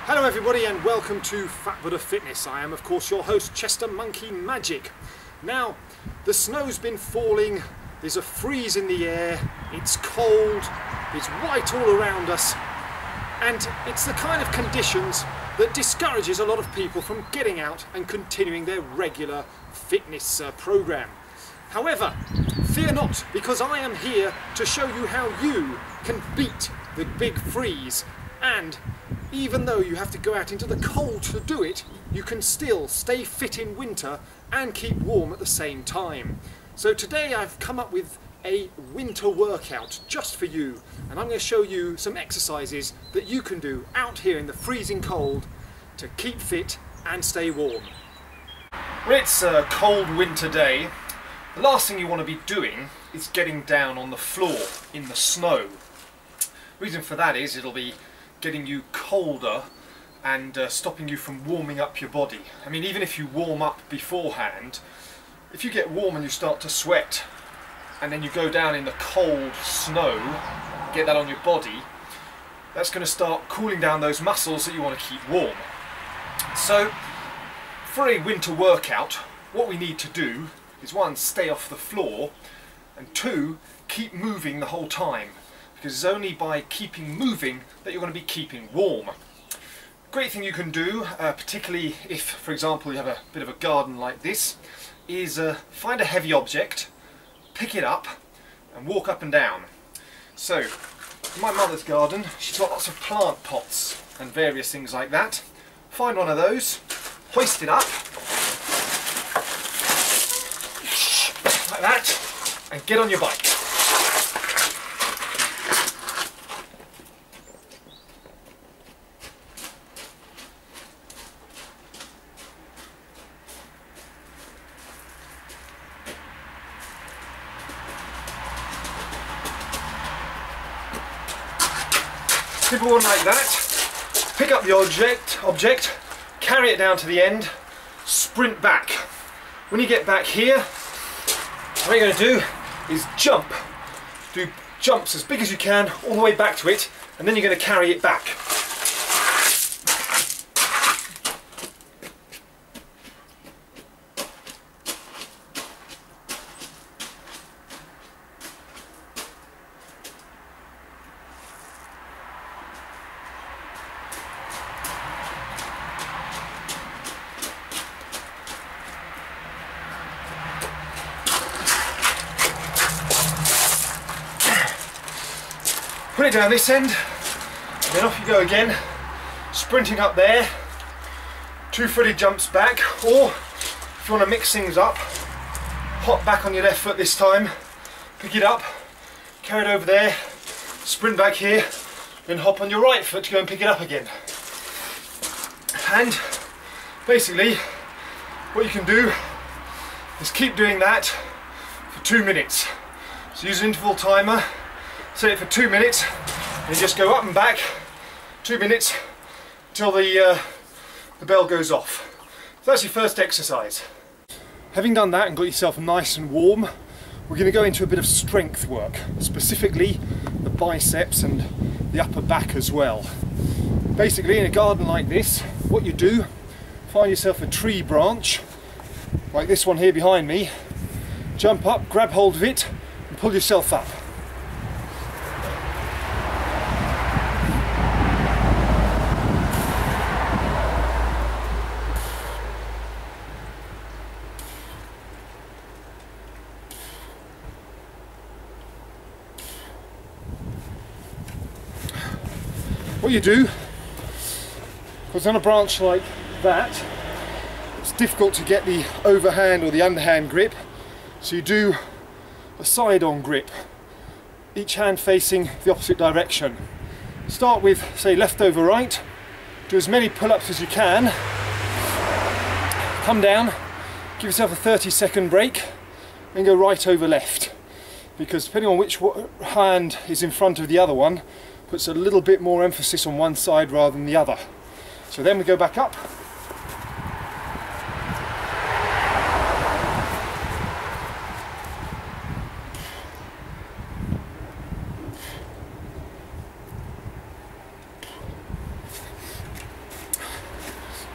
Hello everybody and welcome to Fat Buddha Fitness. I am of course your host Chester Monkey Magic. Now the snow's been falling, there's a freeze in the air, it's cold, it's white all around us, and it's the kind of conditions that discourages a lot of people from getting out and continuing their regular fitness program. However, fear not, because I am here to show you how you can beat the big freeze, and even though you have to go out into the cold to do it, you can still stay fit in winter and keep warm at the same time. So today I've come up with a winter workout just for you, and I'm going to show you some exercises that you can do out here in the freezing cold to keep fit and stay warm. When it's a cold winter day, the last thing you want to be doing is getting down on the floor in the snow. Reason for that is it'll be getting you colder and stopping you from warming up your body. I mean, even if you warm up beforehand, if you get warm and you start to sweat and then you go down in the cold snow, get that on your body, that's going to start cooling down those muscles that you want to keep warm. So for a winter workout, what we need to do is one, stay off the floor, and two, keep moving the whole time. Because it's only by keeping moving that you're going to be keeping warm. Great thing you can do, particularly if, for example, you have a bit of a garden like this, is find a heavy object, pick it up and walk up and down. So, in my mother's garden, she's got lots of plant pots and various things like that. Find one of those, hoist it up, like that, and get on your bike. Simple one like that. Pick up the object, carry it down to the end, sprint back. When you get back here, what you're going to do is jump. Do jumps as big as you can all the way back to it, and then you're going to carry it back. Put it down this end, and then off you go again, sprinting up there, 2-footed jumps back, or if you want to mix things up, hop back on your left foot this time, pick it up, carry it over there, sprint back here, then hop on your right foot to go and pick it up again. And basically what you can do is keep doing that for 2 minutes. So use an interval timer, set it for 2 minutes, and just go up and back 2 minutes until the bell goes off. So that's your first exercise. Having done that and got yourself nice and warm, we're going to go into a bit of strength work, specifically the biceps and the upper back as well. Basically, in a garden like this, what you do, find yourself a tree branch, like this one here behind me, jump up, grab hold of it, and pull yourself up. What you do, because on a branch like that, it's difficult to get the overhand or the underhand grip, so you do a side-on grip, each hand facing the opposite direction. Start with, say, left over right, do as many pull-ups as you can, come down, give yourself a 30-second break, then go right over left, because depending on which hand is in front of the other one, puts a little bit more emphasis on one side rather than the other. So then we go back up.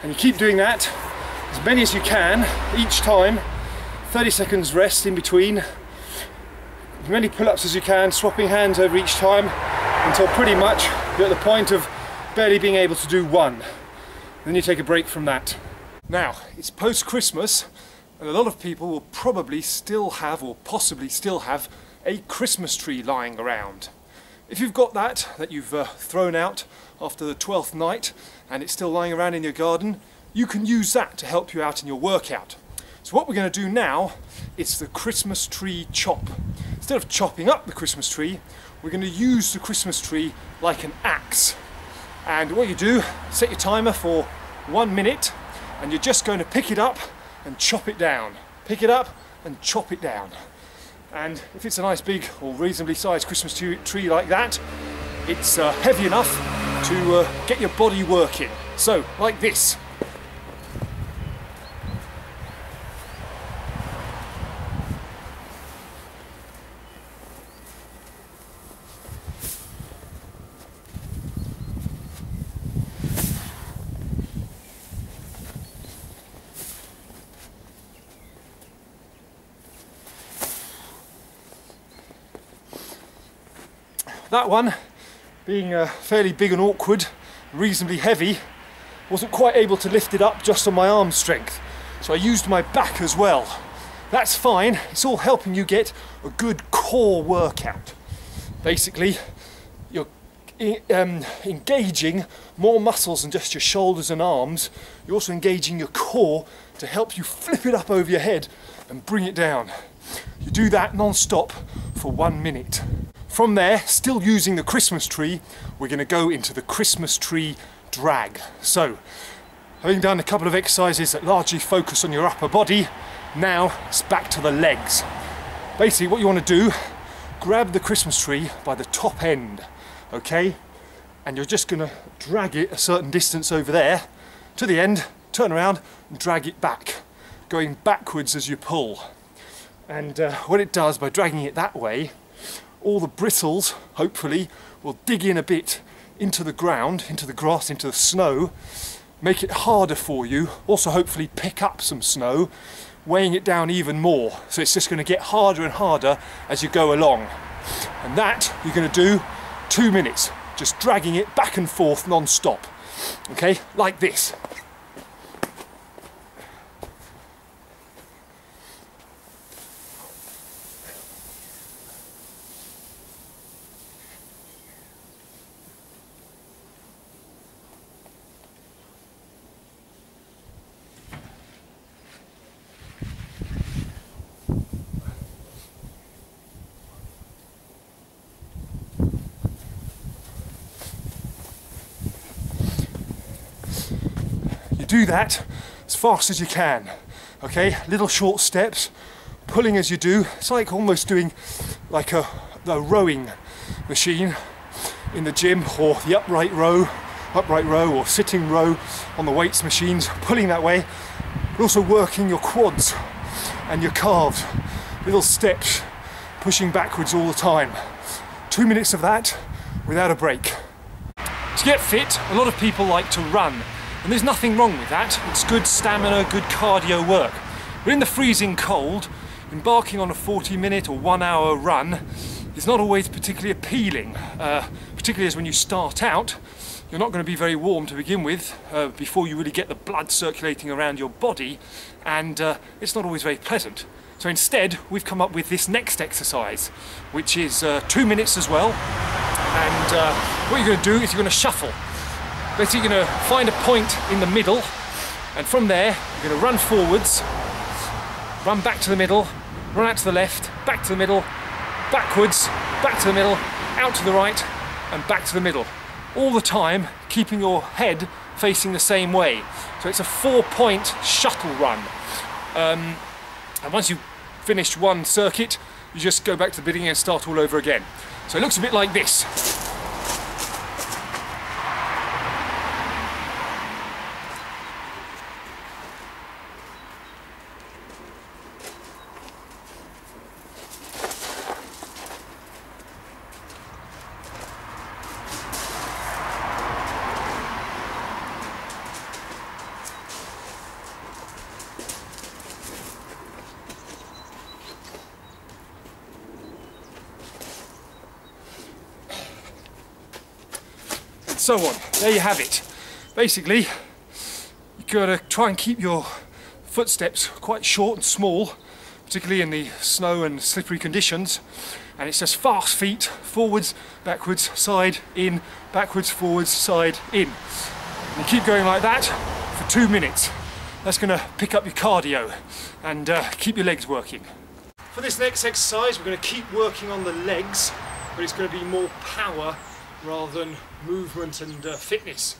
And you keep doing that, as many as you can, each time. 30 seconds rest in between. As many pull-ups as you can, swapping hands over each time, until pretty much you're at the point of barely being able to do one. Then you take a break from that. Now, it's post-Christmas, and a lot of people will probably still have, or possibly still have, a Christmas tree lying around. If you've got that you've thrown out after the 12th night, and it's still lying around in your garden, you can use that to help you out in your workout. So what we're going to do now is the Christmas tree chop. Instead of chopping up the Christmas tree, we're going to use the Christmas tree like an axe. And what you do, set your timer for 1 minute, and you're just going to pick it up and chop it down. Pick it up and chop it down. And if it's a nice big or reasonably sized Christmas tree like that, it's heavy enough to get your body working. So, like this. That one, being fairly big and awkward, reasonably heavy, wasn't quite able to lift it up just on my arm strength. So I used my back as well. That's fine, it's all helping you get a good core workout. Basically, you're engaging more muscles than just your shoulders and arms. You're also engaging your core to help you flip it up over your head and bring it down. You do that non-stop for 1 minute. From there, still using the Christmas tree, we're going to go into the Christmas tree drag. So, having done a couple of exercises that largely focus on your upper body, now it's back to the legs. Basically what you want to do, grab the Christmas tree by the top end, okay? And you're just going to drag it a certain distance over there to the end, turn around and drag it back, going backwards as you pull. And what it does by dragging it that way, all the bristles, hopefully, will dig in a bit into the ground, into the grass, into the snow, make it harder for you, also hopefully pick up some snow, weighing it down even more. So it's just going to get harder and harder as you go along. And that you're going to do 2 minutes, just dragging it back and forth non-stop. Okay, like this. Do that as fast as you can, okay? Little short steps, pulling as you do. It's like almost doing like the rowing machine in the gym, or the upright row or sitting row on the weights machines, pulling that way, but also working your quads and your calves. Little steps, pushing backwards all the time. 2 minutes of that without a break. To get fit, a lot of people like to run. And there's nothing wrong with that. It's good stamina, good cardio work. But in the freezing cold, embarking on a 40-minute or 1 hour run is not always particularly appealing, particularly as when you start out, you're not going to be very warm to begin with before you really get the blood circulating around your body, and it's not always very pleasant. So instead, we've come up with this next exercise, which is 2 minutes as well. And what you're going to do is you're going to shuffle. Basically, you're going to find a point in the middle, and from there, you're going to run forwards, run back to the middle, run out to the left, back to the middle, backwards, back to the middle, out to the right, and back to the middle. All the time, keeping your head facing the same way. So it's a 4-point shuttle run. And once you've finished one circuit, you just go back to the beginning and start all over again. So it looks a bit like this. and so on. There you have it. Basically, you've got to try and keep your footsteps quite short and small, particularly in the snow and slippery conditions, and it's just fast feet, forwards, backwards, side, in, backwards, forwards, side, in. And you keep going like that for 2 minutes. That's going to pick up your cardio and keep your legs working. For this next exercise, we're going to keep working on the legs, but it's going to be more power rather than movement and fitness.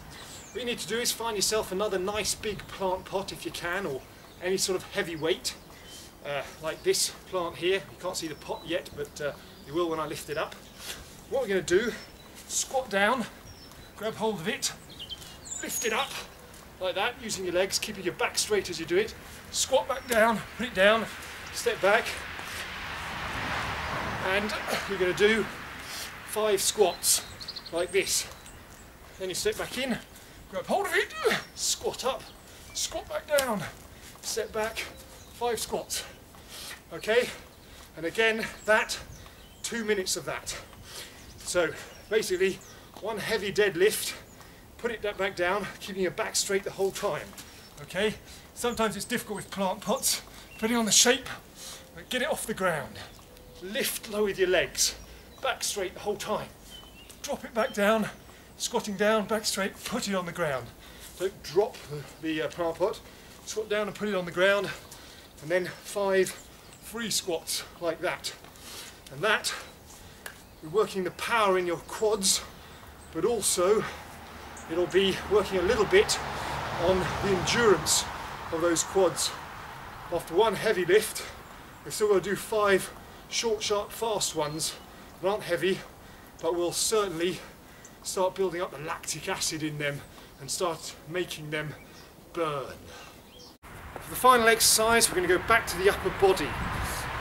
What you need to do is find yourself another nice big plant pot if you can, or any sort of heavy weight, like this plant here. You can't see the pot yet, but you will when I lift it up. What we're going to do, squat down, grab hold of it, lift it up like that, using your legs, keeping your back straight as you do it. Squat back down, put it down, step back, and you're going to do 5 squats like this. Then you step back in, grab hold of it, squat up, squat back down, step back, 5 squats. Okay, and again that, 2 minutes of that. So basically 1 heavy deadlift, put it back down, keeping your back straight the whole time. Okay, sometimes it's difficult with plant pots, depending on the shape, but get it off the ground. Lift low with your legs, back straight the whole time. Drop it back down, squatting down, back straight, put it on the ground. Don't drop the plant pot, squat down and put it on the ground, and then 5 free squats like that. And that, you're working the power in your quads, but also it'll be working a little bit on the endurance of those quads. After 1 heavy lift, we've still got to do 5 short, sharp, fast ones that aren't heavy, but will certainly start building up the lactic acid in them and start making them burn. For the final exercise, we're going to go back to the upper body,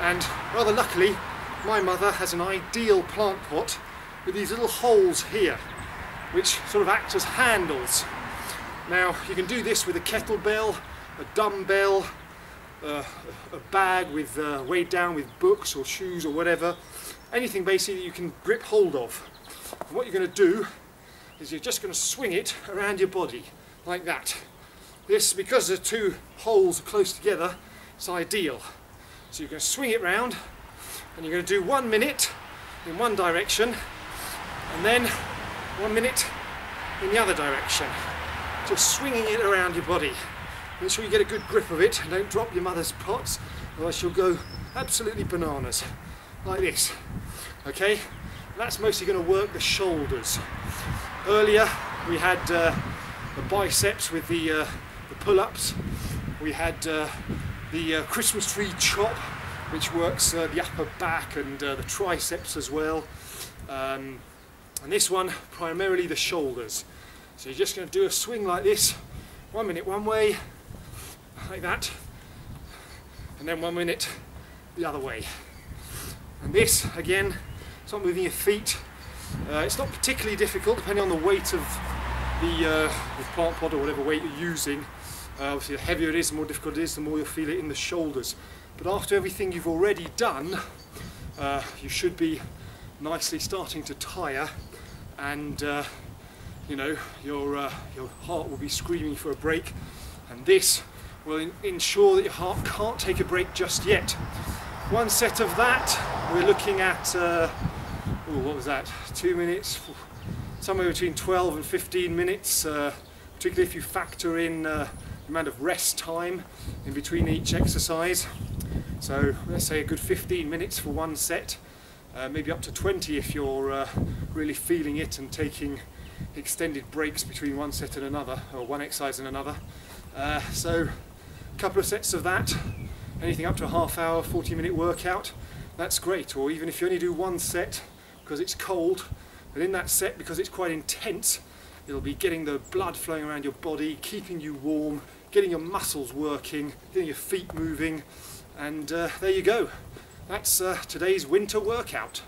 and rather luckily my mother has an ideal plant pot with these little holes here which sort of act as handles. Now you can do this with a kettlebell, a dumbbell, a bag with weighed down with books or shoes or whatever, anything basically you can grip hold of. And what you're going to do is you're just going to swing it around your body like that. This, because the 2 holes are close together, it's ideal. So you're going to swing it round, and you're going to do 1 minute in one direction, and then 1 minute in the other direction. Just swinging it around your body. Make sure you get a good grip of it and don't drop your mother's pots, otherwise you'll go absolutely bananas. Like this. Okay? And that's mostly going to work the shoulders. Earlier we had the biceps with the pull-ups. We had the Christmas tree chop, which works the upper back and the triceps as well. And this one, primarily the shoulders. So you're just going to do a swing like this, 1 minute one way, like that, and then 1 minute the other way. And this, again, it's not moving your feet. It's not particularly difficult, depending on the weight of the plant pot or whatever weight you're using. Obviously the heavier it is, the more difficult it is, the more you'll feel it in the shoulders. But after everything you've already done, you should be nicely starting to tire, and you know, your heart will be screaming for a break, and this will ensure that your heart can't take a break just yet. 1 set of that, we're looking at, what was that, 2 minutes, somewhere between 12 and 15 minutes, particularly if you factor in the amount of rest time in between each exercise. So let's say a good 15 minutes for 1 set, maybe up to 20 if you're really feeling it and taking extended breaks between 1 set and another, or 1 exercise and another. So a couple of sets of that, anything up to a half hour, 40-minute workout, that's great. Or even if you only do 1 set because it's cold, but in that set, because it's quite intense, it'll be getting the blood flowing around your body, keeping you warm, getting your muscles working, getting your feet moving, and there you go. That's today's winter workout.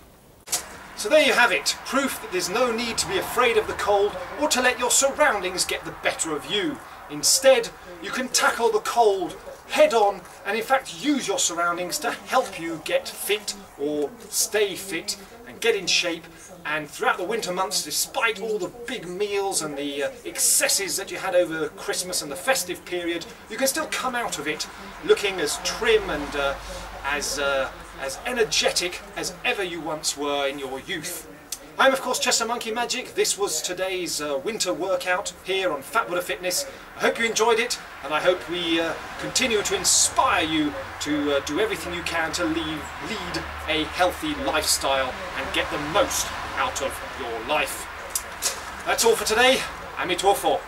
So there you have it, proof that there's no need to be afraid of the cold or to let your surroundings get the better of you. Instead, you can tackle the cold head on and in fact use your surroundings to help you get fit or stay fit and get in shape, and throughout the winter months, despite all the big meals and the excesses that you had over Christmas and the festive period, you can still come out of it looking as trim and as energetic as ever you once were in your youth. I'm of course Chester Monkey Magic. This was today's winter workout here on Fat Buddha Fitness. I hope you enjoyed it, and I hope we continue to inspire you to do everything you can to lead a healthy lifestyle and get the most out of your life. That's all for today. I'm Ito4.